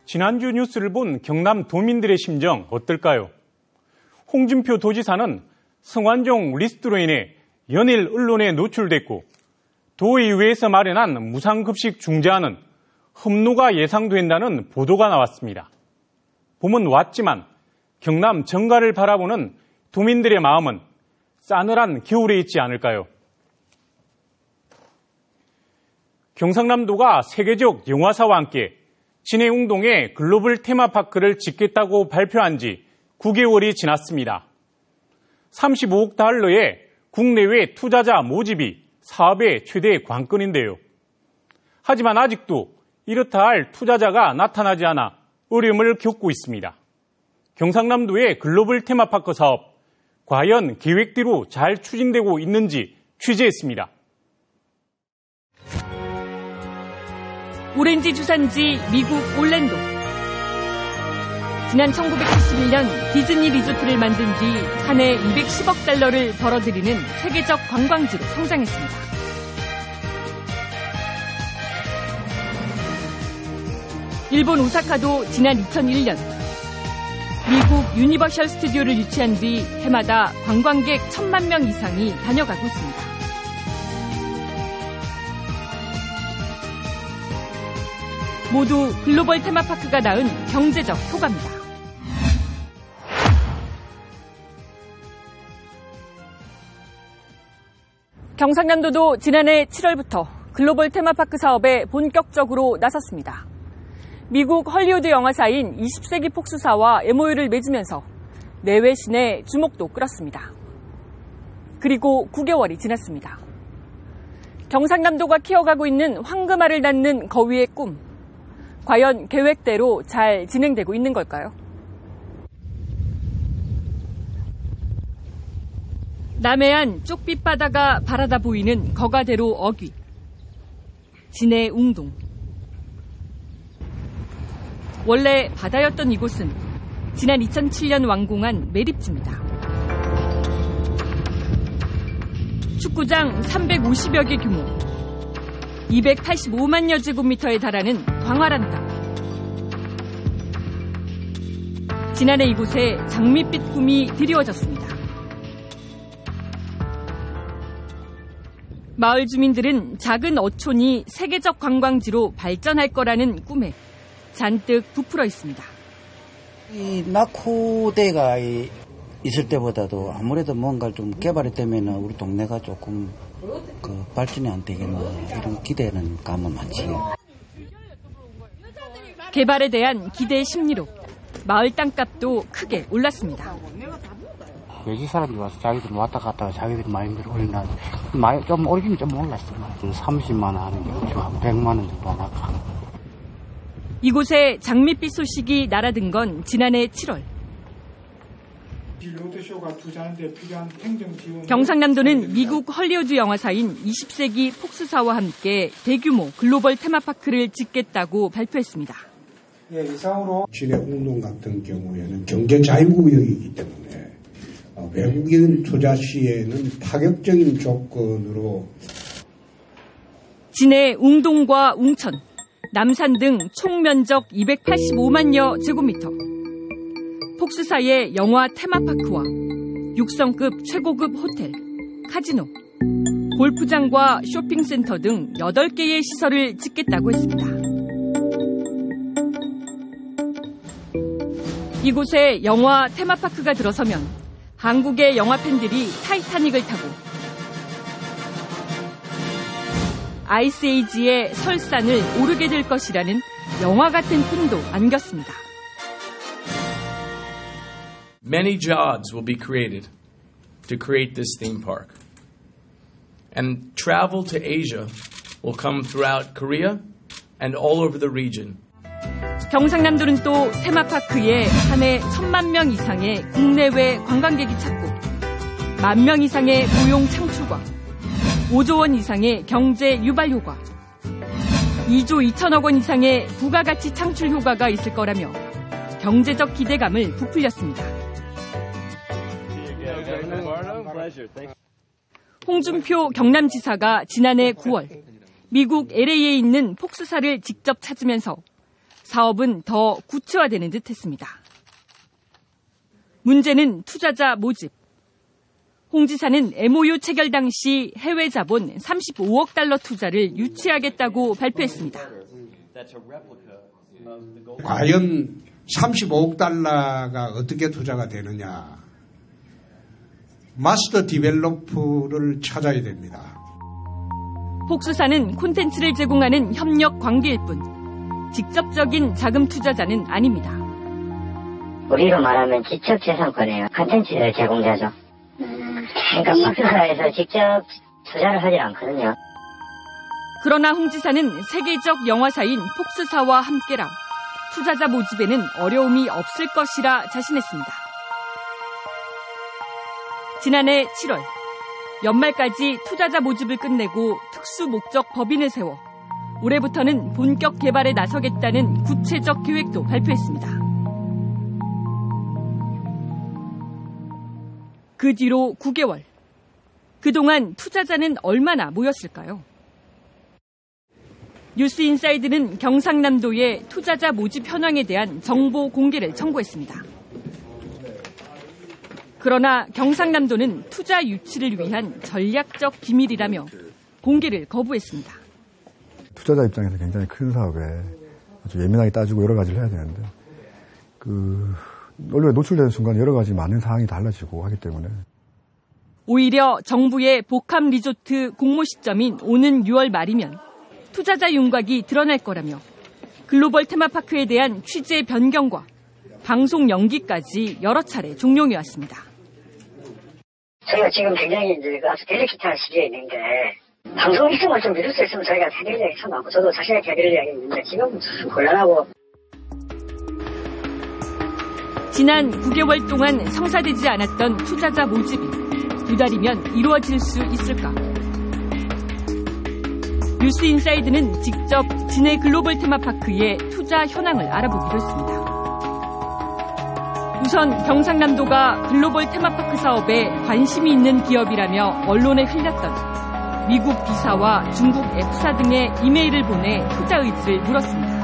지난주 뉴스를 본 경남 도민들의 심정 어떨까요? 홍준표 도지사는 성완종 리스트로 인해 연일 언론에 노출됐고 도의회에서 마련한 무상급식 중재안은 흡루가 예상된다는 보도가 나왔습니다. 봄은 왔지만 경남 정가를 바라보는 도민들의 마음은 싸늘한 겨울에 있지 않을까요? 경상남도가 세계적 영화사와 함께 진해웅동에 글로벌 테마파크를 짓겠다고 발표한 지 9개월이 지났습니다. 35억 달러의 국내외 투자자 모집이 사업의 최대 관건인데요. 하지만 아직도 이렇다 할 투자자가 나타나지 않아 어려움을 겪고 있습니다. 경상남도의 글로벌 테마파크 사업, 과연 계획대로 잘 추진되고 있는지 취재했습니다. 오렌지 주산지 미국 올랜도. 지난 1971년 디즈니 리조트를 만든 뒤 한 해 210억 달러를 벌어들이는 세계적 관광지로 성장했습니다. 일본 오사카도 지난 2001년 미국 유니버셜 스튜디오를 유치한 뒤 해마다 관광객 1,000만 명 이상이 다녀가고 있습니다. 모두 글로벌 테마파크가 낳은 경제적 효과입니다. 경상남도도 지난해 7월부터 글로벌 테마파크 사업에 본격적으로 나섰습니다. 미국 헐리우드 영화사인 20세기 폭스사와 MOU를 맺으면서 내외 시내 주목도 끌었습니다. 그리고 9개월이 지났습니다. 경상남도가 키워가고 있는 황금알을 낳는 거위의 꿈. 과연 계획대로 잘 진행되고 있는 걸까요? 남해안 쪽빛바다가 바라다 보이는 거가대로 어귀. 진해웅동. 원래 바다였던 이곳은 지난 2007년 완공한 매립지입니다. 축구장 350여 개 규모, 285만여 제곱미터에 달하는 광활한 땅. 지난해 이곳에 장밋빛 꿈이 드리워졌습니다. 마을 주민들은 작은 어촌이 세계적 관광지로 발전할 거라는 꿈에 잔뜩 부풀어 있습니다. 이 낙후대가 있을 때보다도 아무래도 뭔가 좀 개발이 되면 우리 동네가 조금 발전이 안 되겠나 이런 기대는 감은 많지요. 개발에 대한 기대 심리로 마을 땅값도 크게 올랐습니다. 외지 사람들이 와서 자기들 왔다 갔다 자기들이 마인드를 올린다. 좀 오르긴 좀 올랐어. 30만 원 하는 게 지금 한 100만 원 정도 나가. 이곳에 장밋빛 소식이 날아든 건 지난해 7월. 경상남도는 미국 헐리우드 영화사인 20세기 폭스사와 함께 대규모 글로벌 테마파크를 짓겠다고 발표했습니다. 이상으로 진해웅동 같은 경우에는 경제 자유구역이기 때문에 외국인 투자 시에는 파격적인 조건으로 진해웅동과 웅천, 남산 등 총 면적 285만여 제곱미터. 폭스사의 영화 테마파크와 육성급 최고급 호텔, 카지노, 골프장과 쇼핑센터 등 8개의 시설을 짓겠다고 했습니다. 이곳에 영화 테마파크가 들어서면 한국의 영화 팬들이 타이타닉을 타고 아이스에이지의 설산을 오르게 될 것이라는 영화 같은 꿈도 안겼습니다. Many jobs will be created to create this theme park. And travel to Asia will come throughout Korea and all over the region. 경상남도는 또 테마파크에 한 해 1,000만 명 이상의 국내외 관광객이 찾고 10,000명 이상의 고용 창출과 5조 원 이상의 경제 유발 효과, 2조 2천억 원 이상의 부가가치 창출 효과가 있을 거라며 경제적 기대감을 부풀렸습니다. 홍준표 경남지사가 지난해 9월 미국 LA에 있는 폭스사를 직접 찾으면서 사업은 더 구체화되는 듯했습니다. 문제는 투자자 모집. 홍 지사는 MOU 체결 당시 해외 자본 35억 달러 투자를 유치하겠다고 발표했습니다. 과연 35억 달러가 어떻게 투자가 되느냐. 마스터 디벨로퍼를 찾아야 됩니다. 폭스사는 콘텐츠를 제공하는 협력 관계일 뿐 직접적인 자금 투자자는 아닙니다. 우리로 말하면 지적재산권이에요. 콘텐츠 제공자죠. 그러니까 폭스사에서 직접 투자를 하지 않거든요. 그러나 홍 지사는 세계적 영화사인 폭스사와 함께라 투자자 모집에는 어려움이 없을 것이라 자신했습니다. 지난해 7월 연말까지 투자자 모집을 끝내고 특수목적 법인을 세워 올해부터는 본격 개발에 나서겠다는 구체적 계획도 발표했습니다. 그 뒤로 9개월. 그동안 투자자는 얼마나 모였을까요? 뉴스인사이드는 경상남도의 투자자 모집 현황에 대한 정보 공개를 청구했습니다. 그러나 경상남도는 투자 유치를 위한 전략적 기밀이라며 공개를 거부했습니다. 투자자 입장에서 굉장히 큰 사업에 아주 예민하게 따지고 여러 가지를 해야 되는데 원래 노출되는 순간 여러 가지 많은 상황이 달라지고 하기 때문에 오히려 정부의 복합 리조트 공모 시점인 오는 6월 말이면 투자자 윤곽이 드러날 거라며 글로벌 테마파크에 대한 취재 변경과 방송 연기까지 여러 차례 종용해왔습니다. 저희가 지금 굉장히 이제 아주 델리키트한 시기에 있는데 방송 일정을 좀 미룰 수 있으면 저희가 해드릴 이야기 참 많고 저도 자신있게 해드릴 이야기 있는데 지금 참 곤란하고. 지난 9개월 동안 성사되지 않았던 투자자 모집이 2달이면 이루어질 수 있을까? 뉴스인사이드는 직접 진해 글로벌 테마파크의 투자 현황을 알아보기로 했습니다. 우선 경상남도가 글로벌 테마파크 사업에 관심이 있는 기업이라며 언론에 흘렸던 미국 B사와 중국 F사 등의 이메일을 보내 투자 의지를 물었습니다.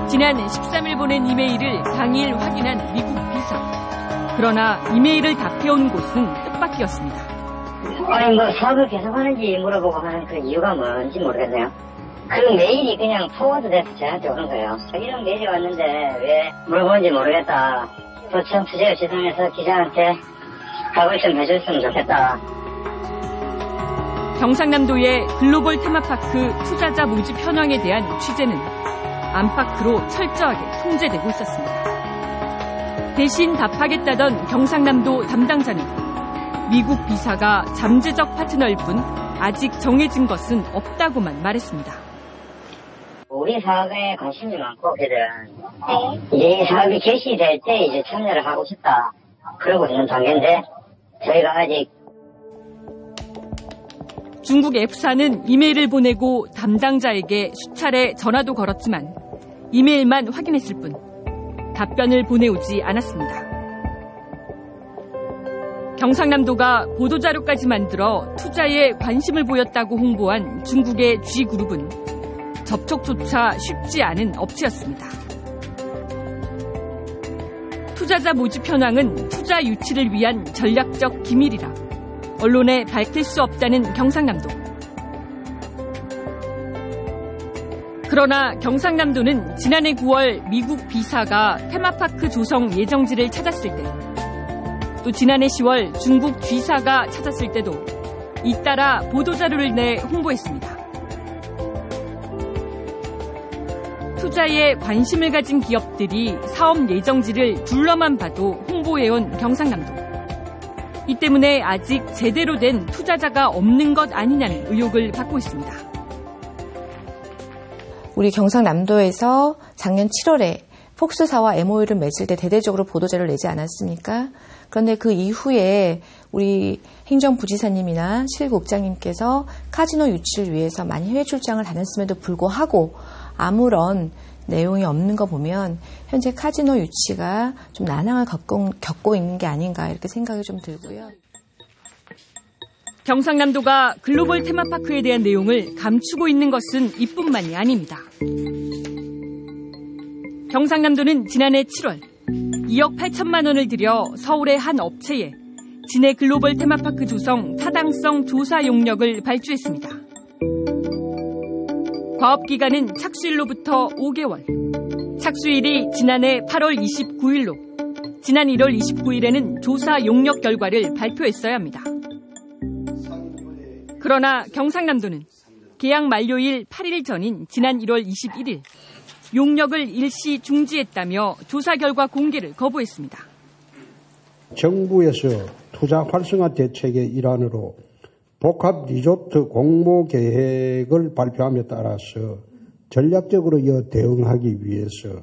지난 13일 보낸 이메일을 당일 확인한 미국 B사. 그러나 이메일을 답해온 곳은 뜻밖이었습니다. 아니 사업을 계속하는지 물어보고 하는 그 이유가 뭔지 모르겠네요. 그 메일이 그냥 포워드돼서 저한테 오는 거예요. 이런 메일이 왔는데 왜 물어보는지 모르겠다. 도청 투자유 시장에서 기자한테 답을 좀 해줬으면 좋겠다. 경상남도의 글로벌 테마파크 투자자 모집 현황에 대한 취재는 안팎으로 철저하게 통제되고 있었습니다. 대신 답하겠다던 경상남도 담당자는 미국 B사가 잠재적 파트너일 뿐 아직 정해진 것은 없다고만 말했습니다. 우리 사업에 관심이 많고 걔들은 이제 이 사업이 개시될 때 이제 참여를 하고 싶다 그러고 있는 단계인데 저희가 아직. 중국 F사는 이메일을 보내고 담당자에게 수차례 전화도 걸었지만 이메일만 확인했을 뿐 답변을 보내오지 않았습니다. 경상남도가 보도자료까지 만들어 투자에 관심을 보였다고 홍보한 중국의 G그룹은 접촉조차 쉽지 않은 업체였습니다. 투자자 모집 현황은 투자 유치를 위한 전략적 기밀이라 언론에 밝힐 수 없다는 경상남도. 그러나 경상남도는 지난해 9월 미국 B사가 테마파크 조성 예정지를 찾았을 때, 또 지난해 10월 중국 G사가 찾았을 때도 잇따라 보도자료를 내 홍보했습니다. 투자에 관심을 가진 기업들이 사업 예정지를 둘러만 봐도 홍보해온 경상남도. 이 때문에 아직 제대로 된 투자자가 없는 것 아니냐는 의혹을 받고 있습니다. 우리 경상남도에서 작년 7월에 폭스사와 MOU를 맺을 때 대대적으로 보도자료를 내지 않았습니까? 그런데 그 이후에 우리 행정부지사님이나 실국장님께서 카지노 유치를 위해서 많이 해외 출장을 다녔음에도 불구하고 아무런 내용이 없는 거 보면 현재 카지노 유치가 좀 난항을 겪고 있는 게 아닌가 이렇게 생각이 좀 들고요. 경상남도가 글로벌 테마파크에 대한 내용을 감추고 있는 것은 이뿐만이 아닙니다. 경상남도는 지난해 7월 2억 8천만 원을 들여 서울의 한 업체에 진해 글로벌 테마파크 조성 타당성 조사 용역을 발주했습니다. 과업기간은 착수일로부터 5개월, 착수일이 지난해 8월 29일로 지난 1월 29일에는 조사 용역 결과를 발표했어야 합니다. 그러나 경상남도는 계약 만료일 8일 전인 지난 1월 21일 용역을 일시 중지했다며 조사 결과 공개를 거부했습니다. 정부에서 투자 활성화 대책의 일환으로 복합 리조트 공모 계획을 발표함에 따라서 전략적으로 이어 대응하기 위해서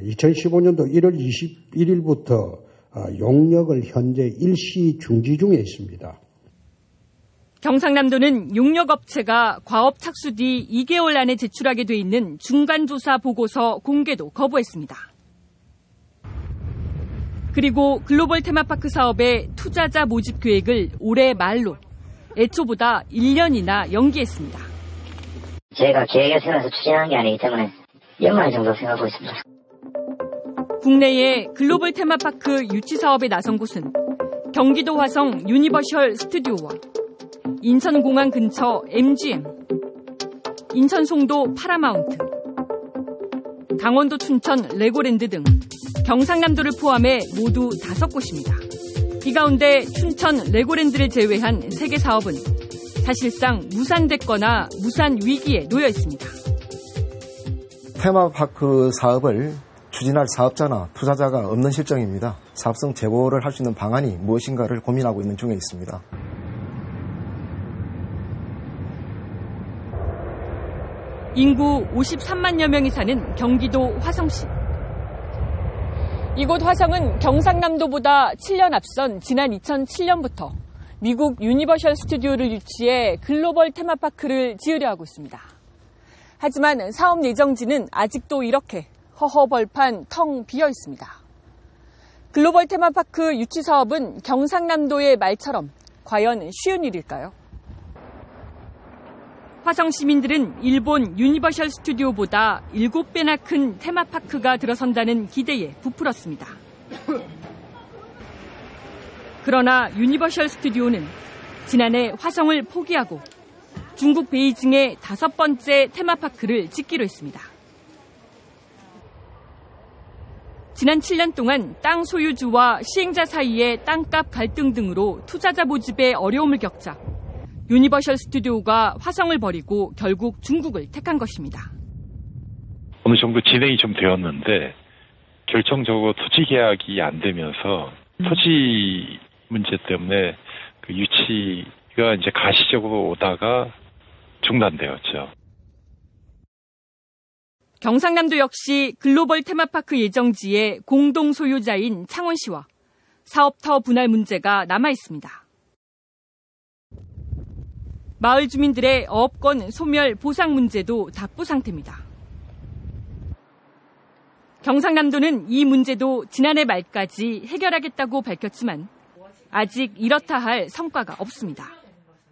2015년도 1월 21일부터 용역을 현재 일시 중지 중에 있습니다. 경상남도는 용역업체가 과업 착수 뒤 2개월 안에 제출하게 돼 있는 중간조사 보고서 공개도 거부했습니다. 그리고 글로벌 테마파크 사업의 투자자 모집 계획을 올해 말로 애초보다 1년이나 연기했습니다. 저희가 계획을 세워서 추진하는 게 아니기 때문에 연말 정도 생각하고 있습니다. 국내의 글로벌 테마파크 유치 사업에 나선 곳은 경기도 화성 유니버셜 스튜디오와 인천공항 근처 MGM, 인천 송도 파라마운트, 강원도 춘천 레고랜드 등 경상남도를 포함해 모두 5곳입니다. 이 가운데 춘천 레고랜드를 제외한 3개 사업은 사실상 무산됐거나 무산 위기에 놓여 있습니다. 테마파크 사업을 추진할 사업자나 투자자가 없는 실정입니다. 사업성 재고를 할 수 있는 방안이 무엇인가를 고민하고 있는 중에 있습니다. 인구 53만여 명이 사는 경기도 화성시. 이곳 화성은 경상남도보다 7년 앞선 지난 2007년부터 미국 유니버셜 스튜디오를 유치해 글로벌 테마파크를 지으려 하고 있습니다. 하지만 사업 예정지는 아직도 이렇게 허허벌판 텅 비어 있습니다. 글로벌 테마파크 유치 사업은 경상남도의 말처럼 과연 쉬운 일일까요? 화성 시민들은 일본 유니버셜 스튜디오보다 7배나 큰 테마파크가 들어선다는 기대에 부풀었습니다. 그러나 유니버셜 스튜디오는 지난해 화성을 포기하고 중국 베이징의 5번째 테마파크를 짓기로 했습니다. 지난 7년 동안 땅 소유주와 시행자 사이의 땅값 갈등 등으로 투자자 모집에 어려움을 겪자 유니버셜 스튜디오가 화성을 버리고 결국 중국을 택한 것입니다. 어느 정도 진행이 좀 되었는데 결정적으로 토지 계약이 안 되면서 토지 문제 때문에 그 유치가 이제 가시적으로 오다가 중단되었죠. 경상남도 역시 글로벌 테마파크 예정지의 공동 소유자인 창원시와 사업터 분할 문제가 남아 있습니다. 마을 주민들의 어업권 소멸 보상 문제도 답부 상태입니다. 경상남도는 이 문제도 지난해 말까지 해결하겠다고 밝혔지만 아직 이렇다 할 성과가 없습니다.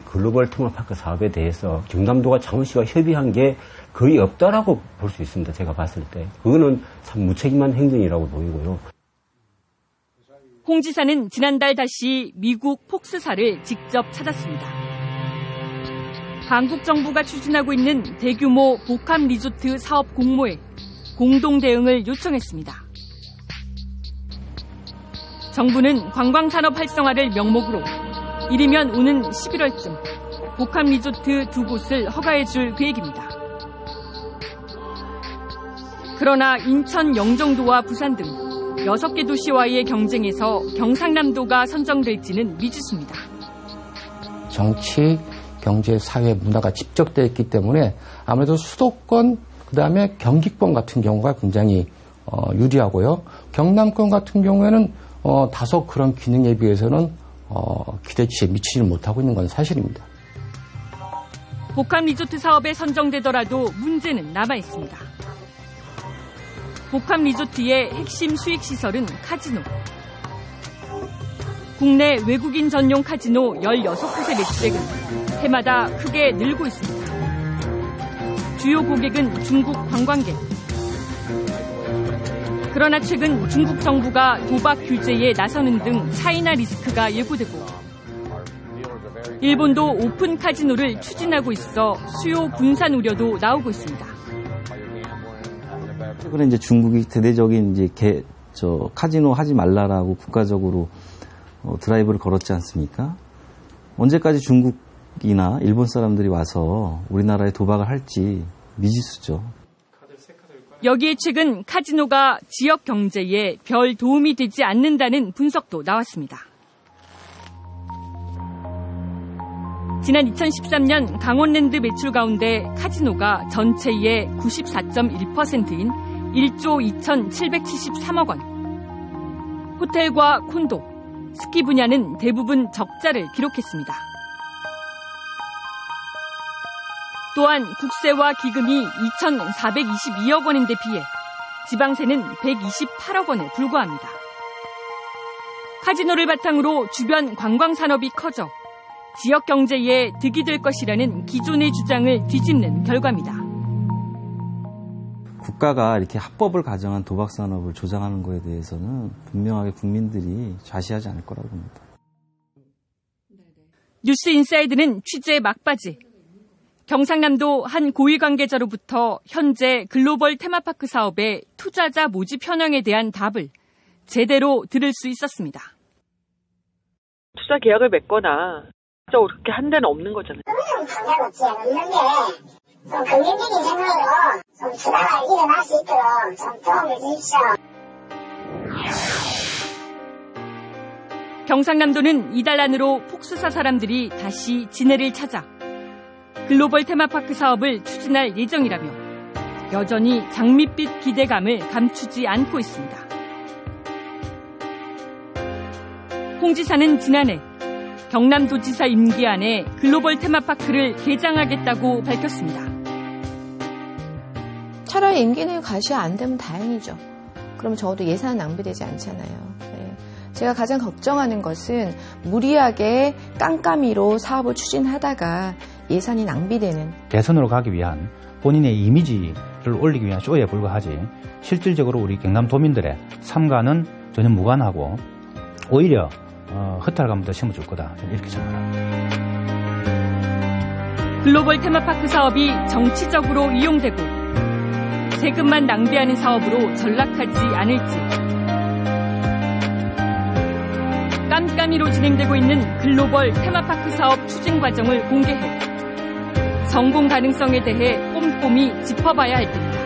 글로벌 테마파크 사업에 대해서 경남도가 창원시와 협의한 게 거의 없다라고 볼 수 있습니다. 제가 봤을 때. 그거는 참 무책임한 행동이라고 보이고요. 홍 지사는 지난달 다시 미국 폭스사를 직접 찾았습니다. 한국 정부가 추진하고 있는 대규모 복합 리조트 사업 공모에 공동 대응을 요청했습니다. 정부는 관광산업 활성화를 명목으로 이르면 오는 11월쯤 복합 리조트 2곳을 허가해줄 계획입니다. 그러나 인천, 영종도와 부산 등 6개 도시와의 경쟁에서 경상남도가 선정될지는 미지수입니다. 정치, 경제, 사회, 문화가 집적되어 있기 때문에 아무래도 수도권, 그다음에 경기권 같은 경우가 굉장히 유리하고요. 경남권 같은 경우에는 다소 그런 기능에 비해서는 기대치에 미치지 못하고 있는 건 사실입니다. 복합 리조트 사업에 선정되더라도 문제는 남아 있습니다. 복합 리조트의 핵심 수익 시설은 카지노. 국내 외국인 전용 카지노 16곳의 매출액은 해마다 크게 늘고 있습니다. 주요 고객은 중국 관광객, 그러나 최근 중국 정부가 도박 규제에 나서는 등 차이나 리스크가 예고되고 일본도 오픈 카지노를 추진하고 있어 수요 분산 우려도 나오고 있습니다. 최근에 이제 중국이 대대적인 이제 카지노 하지 말라라고 국가적으로 드라이브를 걸었지 않습니까? 언제까지 중국이나 일본 사람들이 와서 우리나라에 도박을 할지 미지수죠. 여기에 최근 카지노가 지역 경제에 별 도움이 되지 않는다는 분석도 나왔습니다. 지난 2013년 강원랜드 매출 가운데 카지노가 전체의 94.1%인 1조 2,773억 원. 호텔과 콘도, 스키 분야는 대부분 적자를 기록했습니다. 또한 국세와 기금이 2,422억 원인데 비해 지방세는 128억 원에 불과합니다. 카지노를 바탕으로 주변 관광산업이 커져 지역 경제에 득이 될 것이라는 기존의 주장을 뒤집는 결과입니다. 국가가 이렇게 합법을 가정한 도박 산업을 조장하는 것에 대해서는 분명하게 국민들이 좌시하지 않을 거라고 봅니다. 뉴스 인사이드는 취재 막바지. 경상남도 한 고위 관계자로부터 현재 글로벌 테마파크 사업의 투자자 모집 현황에 대한 답을 제대로 들을 수 있었습니다. 투자 계약을 맺거나 그렇게 한 데는 없는 거잖아요. 그러면 당장 없지 않는데 좀 긍정적인 생각으로 좀 투자가 일어날 수 있도록 좀 도움을 주십시오. 경상남도는 이달 안으로 폭수사 사람들이 다시 진해를 찾아 글로벌 테마파크 사업을 추진할 예정이라며 여전히 장밋빛 기대감을 감추지 않고 있습니다. 홍 지사는 지난해 경남도지사 임기 안에 글로벌 테마파크를 개장하겠다고 밝혔습니다. 차라리 임기 내에 가시야 안 되면 다행이죠. 그럼 적어도 예산 낭비되지 않잖아요. 네. 제가 가장 걱정하는 것은 무리하게 깜깜이로 사업을 추진하다가 예산이 낭비되는. 대선으로 가기 위한 본인의 이미지를 올리기 위한 쇼에 불과하지 실질적으로 우리 경남도민들의 삶과는 전혀 무관하고 오히려 허탈감을 더 심어줄 거다. 이렇게 생각합니다. 글로벌 테마파크 사업이 정치적으로 이용되고 세금만 낭비하는 사업으로 전락하지 않을지 깜깜이로 진행되고 있는 글로벌 테마파크 사업 추진 과정을 공개해 성공 가능성에 대해 꼼꼼히 짚어봐야 할 때입니다.